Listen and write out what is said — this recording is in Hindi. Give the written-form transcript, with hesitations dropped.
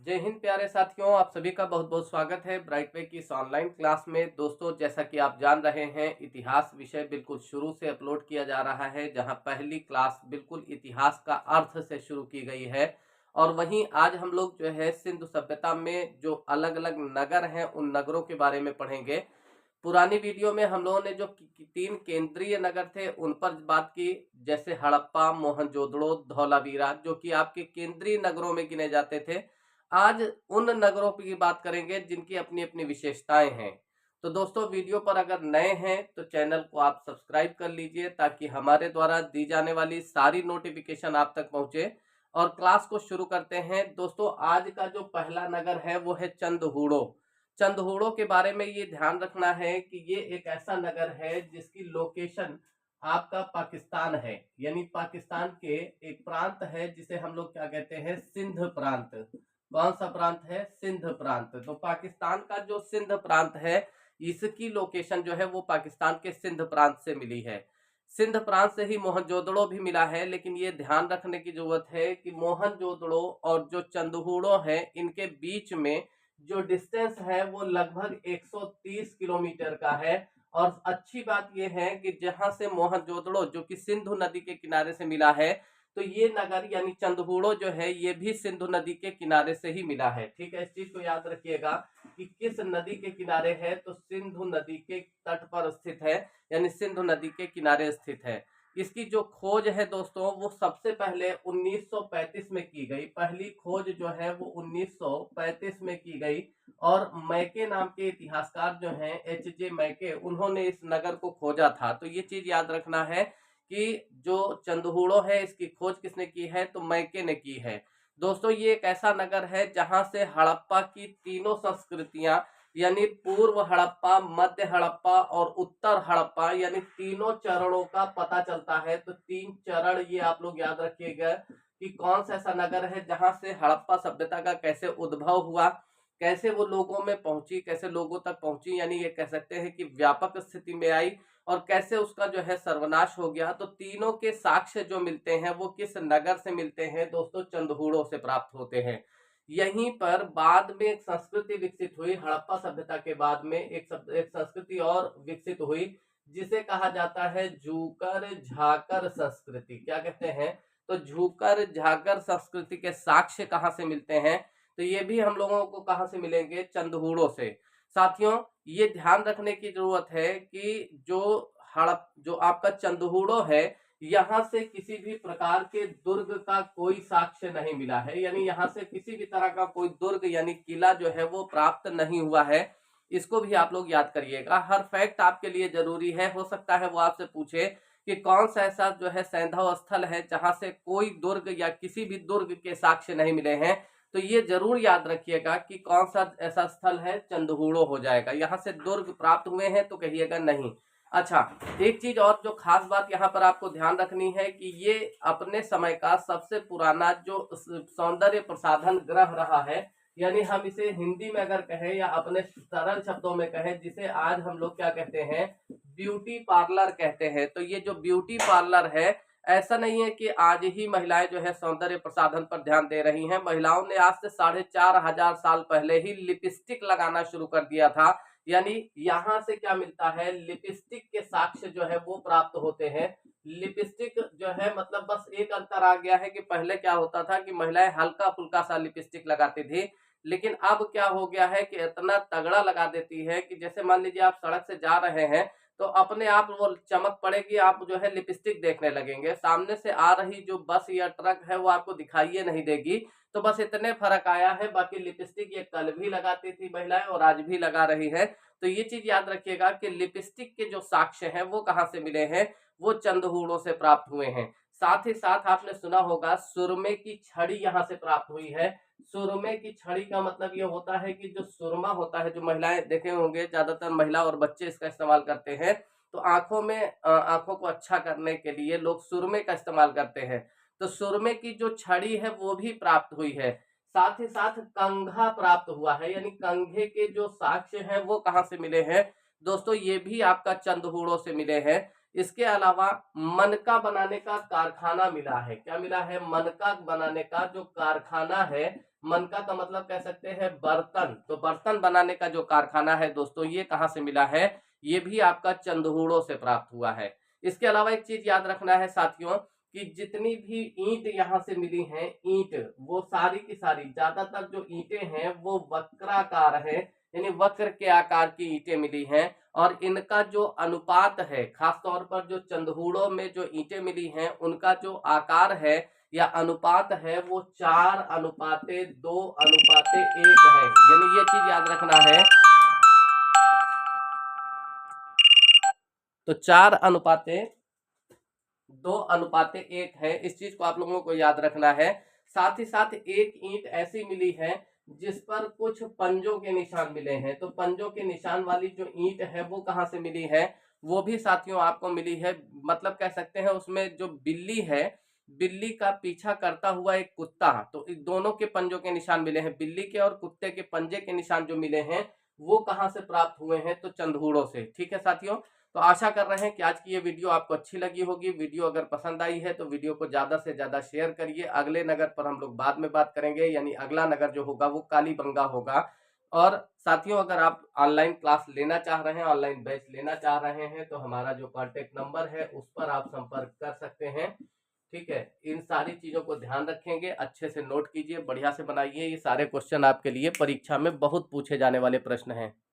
जय हिंद प्यारे साथियों, आप सभी का बहुत बहुत स्वागत है ब्राइट वे की इस ऑनलाइन क्लास में। दोस्तों, जैसा कि आप जान रहे हैं, इतिहास विषय बिल्कुल शुरू से अपलोड किया जा रहा है, जहां पहली क्लास बिल्कुल इतिहास का अर्थ से शुरू की गई है। और वहीं आज हम लोग जो है सिंधु सभ्यता में जो अलग अलग नगर हैं उन नगरों के बारे में पढ़ेंगे। पुरानी वीडियो में हम लोगों ने जो तीन केंद्रीय नगर थे उन पर बात की, जैसे हड़प्पा, मोहनजोदड़ो, धौलावीरा, जो कि आपके केंद्रीय नगरों में गिने जाते थे। आज उन नगरों की बात करेंगे जिनकी अपनी अपनी विशेषताएं हैं। तो दोस्तों, वीडियो पर अगर नए हैं तो चैनल को आप सब्सक्राइब कर लीजिए ताकि हमारे द्वारा दी जाने वाली सारी नोटिफिकेशन आप तक पहुंचे। और क्लास को शुरू करते हैं। दोस्तों, आज का जो पहला नगर है वो है चंदहूड़ो। चंदहूड़ो के बारे में ये ध्यान रखना है कि ये एक ऐसा नगर है जिसकी लोकेशन आपका पाकिस्तान है, यानी पाकिस्तान के एक प्रांत है जिसे हम लोग क्या कहते हैं, सिंध प्रांत। कौन सा प्रांत है? सिंध प्रांत। तो पाकिस्तान का जो सिंध प्रांत है, इसकी लोकेशन जो है वो पाकिस्तान के सिंध प्रांत से मिली है। सिंध प्रांत से ही मोहनजोदड़ो भी मिला है, लेकिन ये ध्यान रखने की जरूरत है कि मोहनजोदड़ो और जो चंदहूड़ो है इनके बीच में जो डिस्टेंस है वो लगभग 130 किलोमीटर का है। और अच्छी बात यह है कि जहां से मोहनजोदड़ो जो कि सिंधु नदी के किनारे से मिला है, तो ये नगर यानी चंदहूड़ो जो है ये भी सिंधु नदी के किनारे से ही मिला है। ठीक है, इस चीज को याद रखिएगा कि किस नदी के किनारे है, तो सिंधु नदी के तट पर स्थित है, यानी सिंधु नदी के किनारे स्थित है। इसकी जो खोज है दोस्तों, वो सबसे पहले 1935 में की गई। पहली खोज जो है वो 1935 में की गई। और मैके नाम के इतिहासकार जो हैं, एच जे मैके, उन्होंने इस नगर को खोजा था। तो ये चीज याद रखना है कि जो चंदहूड़ो है इसकी खोज किसने की है, तो मैके ने की है। दोस्तों, ये एक ऐसा नगर है जहां से हड़प्पा की तीनों संस्कृतियां, यानी पूर्व हड़प्पा, मध्य हड़प्पा और उत्तर हड़प्पा, यानी तीनों चरणों का पता चलता है। तो तीन चरण ये आप लोग याद रखिएगा कि कौन सा ऐसा नगर है जहां से हड़प्पा सभ्यता का कैसे उद्भव हुआ, कैसे वो लोगों में पहुंची, कैसे लोगों तक पहुंची, यानी ये कह सकते हैं कि व्यापक स्थिति में आई, और कैसे उसका जो है सर्वनाश हो गया। तो तीनों के साक्ष्य जो मिलते हैं वो किस नगर से मिलते हैं दोस्तों? चंदहूड़ो से प्राप्त होते हैं। यहीं पर बाद में एक संस्कृति विकसित हुई। हड़प्पा सभ्यता के बाद में एक संस्कृति और विकसित हुई जिसे कहा जाता है झूकर झाकर संस्कृति। क्या कहते हैं? तो झूकर झाकर संस्कृति के साक्ष्य कहाँ से मिलते हैं? तो ये भी हम लोगों को कहाँ से मिलेंगे? चंदहूड़ो से। साथियों, ये ध्यान रखने की जरूरत है कि जो आपका चंदहूड़ो है, यहाँ से किसी भी प्रकार के दुर्ग का कोई साक्ष्य नहीं मिला है, यानी यहाँ से किसी भी तरह का कोई दुर्ग यानी किला जो है वो प्राप्त नहीं हुआ है। इसको भी आप लोग याद करिएगा। हर फैक्ट आपके लिए जरूरी है। हो सकता है वो आपसे पूछे कि कौन सा ऐसा जो है सैंधव स्थल है जहां से कोई दुर्ग या किसी भी दुर्ग के साक्ष्य नहीं मिले हैं। तो ये जरूर याद रखिएगा कि कौन सा ऐसा स्थल है, चंदहूड़ो हो जाएगा। यहाँ से दुर्ग प्राप्त हुए हैं तो कहिएगा नहीं। अच्छा, एक चीज और जो खास बात यहाँ पर आपको ध्यान रखनी है कि ये अपने समय का सबसे पुराना जो सौंदर्य प्रसाधन ग्रह रहा है, यानी हम इसे हिंदी में अगर कहें या अपने सरल शब्दों में कहें, जिसे आज हम लोग क्या कहते हैं, ब्यूटी पार्लर कहते हैं। तो ये जो ब्यूटी पार्लर है, ऐसा नहीं है कि आज ही महिलाएं जो है सौंदर्य प्रसाधन पर ध्यान दे रही हैं। महिलाओं ने आज से 4,500 साल पहले ही लिपस्टिक लगाना शुरू कर दिया था। यानी यहाँ से क्या मिलता है, लिपस्टिक के साक्ष्य जो है वो प्राप्त होते हैं। लिपस्टिक जो है मतलब बस एक अंतर आ गया है कि पहले क्या होता था कि महिलाएं हल्का फुल्का सा लिपस्टिक लगाती थी, लेकिन अब क्या हो गया है कि इतना तगड़ा लगा देती है कि जैसे मान लीजिए आप सड़क से जा रहे हैं तो अपने आप वो चमक पड़ेगी, आप जो है लिपस्टिक देखने लगेंगे। सामने से आ रही जो बस या ट्रक है वो आपको दिखाई नहीं देगी। तो बस इतने फर्क आया है। बाकी लिपस्टिक ये कल भी लगाती थी महिलाएं और आज भी लगा रही है। तो ये चीज याद रखिएगा कि लिपस्टिक के जो साक्ष्य हैं वो कहाँ से मिले हैं, वो चंदहूड़ो से प्राप्त हुए हैं। साथ ही साथ आपने सुना होगा सुरमे की छड़ी यहाँ से प्राप्त हुई है। सुरमे की छड़ी का मतलब ये होता है कि जो सुरमा होता है, जो महिलाएं देखे होंगे, ज्यादातर महिला और बच्चे इसका इस्तेमाल करते हैं। तो आंखों में आंखों को अच्छा करने के लिए लोग सुरमे का इस्तेमाल करते हैं। तो सुरमे की जो छड़ी है वो भी प्राप्त हुई है। साथ ही साथ कंघा प्राप्त हुआ है, यानी कंघे के जो साक्ष्य हैं वो कहाँ से मिले हैं दोस्तों? ये भी आपका चंदहूड़ो से मिले हैं। इसके अलावा मनका बनाने का कारखाना मिला है। क्या मिला है? मनका बनाने का जो कारखाना है, मनका का मतलब कह सकते हैं बर्तन, तो बर्तन बनाने का जो कारखाना है दोस्तों, ये कहां से मिला है? ये भी आपका चंदहूड़ों से प्राप्त हुआ है। इसके अलावा एक चीज याद रखना है साथियों कि जितनी भी ईंट यहाँ से मिली हैं, ईंट वो सारी की सारी, ज्यादातर जो ईंटें हैं वो वक्राकार है, यानी वक्र के आकार की ईंटें मिली हैं। और इनका जो अनुपात है, खास तौर पर जो चंदहूड़ों में जो ईंटें मिली हैं उनका जो आकार है या अनुपात है वो 4:2:1 है। यानी ये चीज याद रखना है, तो 4:2:1 है। इस चीज को आप लोगों को याद रखना है। साथ ही साथ एक ईंट ऐसी मिली है जिस पर कुछ पंजों के निशान मिले हैं, तो पंजों के निशान वाली जो ईंट है वो कहां से मिली है? वो भी साथियों आपको मिली है, मतलब कह सकते हैं उसमें जो बिल्ली है, बिल्ली का पीछा करता हुआ एक कुत्ता, तो इन दोनों के पंजों के निशान मिले हैं, बिल्ली के और कुत्ते के पंजे के निशान जो मिले हैं वो कहां से प्राप्त हुए हैं? तो चंदहूड़ों से। ठीक है साथियों, तो आशा कर रहे हैं कि आज की ये वीडियो आपको अच्छी लगी होगी। वीडियो अगर पसंद आई है तो वीडियो को ज्यादा से ज्यादा शेयर करिए। अगले नगर पर हम लोग बाद में बात करेंगे, यानी अगला नगर जो होगा वो कालीबंगा होगा। और साथियों अगर आप ऑनलाइन क्लास लेना चाह रहे हैं, ऑनलाइन बैच लेना चाह रहे हैं, तो हमारा जो कॉन्टेक्ट नंबर है उस पर आप संपर्क कर सकते हैं। ठीक है, इन सारी चीजों को ध्यान रखेंगे, अच्छे से नोट कीजिए, बढ़िया से बनाइए। ये सारे क्वेश्चन आपके लिए परीक्षा में बहुत पूछे जाने वाले प्रश्न हैं।